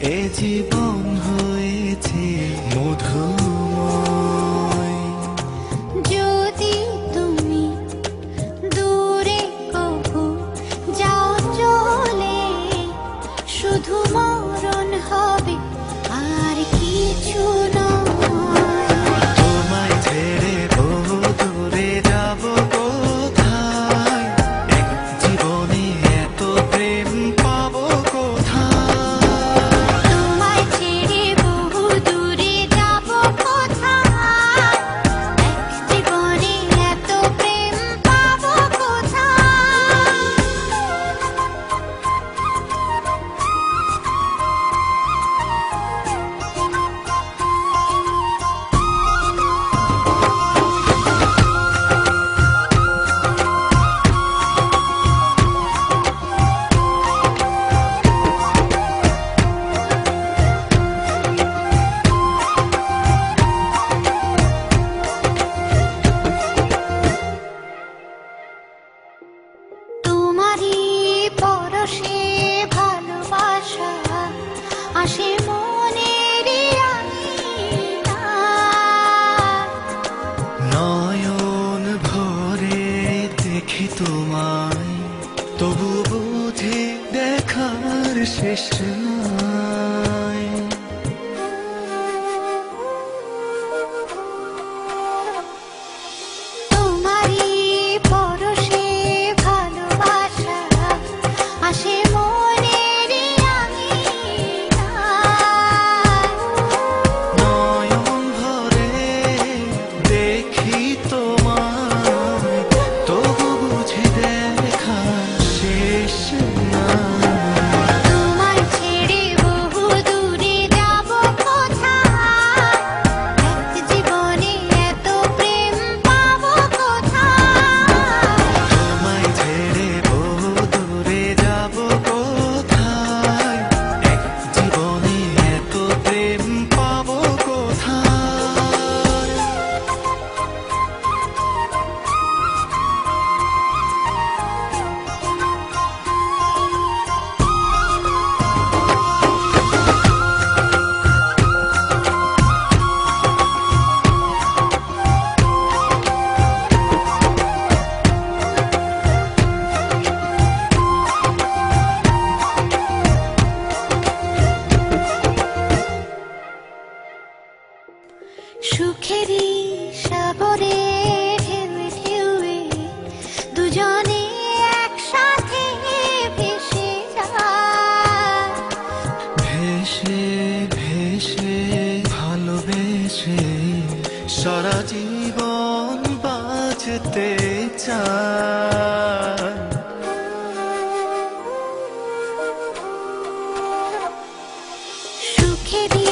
এ জীবন হয়েছে মধুময়। যদি তুমি দূরে কবু যাও চলে, শুধু মরণ হবে আর কিছু নয়। তোমায় ছেড়ে বহু দূরে যাব কোথায়, এক জীবনে এত প্রেম পাবো কোথায়। তোমায় ছেড়ে বহু দূরে যাব কোথায়, এক জীবনে এত প্রেম পাবো কোথায়। তোমারই পরশে ভালোবাসা আসে মনের আঙিনায়। নয়ন ভরে দেখি তোমায়, তবু বুঝি দেখার শেষ নাই। তোমারই পরশে ভালোবাসা আসে মনের আঙিনায়। নয়ন ভরে দেখি তোমায়, তবু বুঝি দেখার শেষ নাই। তোমায় ছেড়ে বহু দূরে যাব কোথায়, এক জীবনে এত প্রেম পাবো কোথায়। তোমায় ছেড়ে বহু দূরে যাব কোথায়, এক জীবনে এত প্রেম পাবো কোথায়। সুখেরই সাগরে ঢেউয়ে ঢেউয়ে দুজনে একসাথে ভেসে যায়। ভেসে ভেসে ভালোবেসে সারা জীবন বাঁচতে চাই। সুখেরই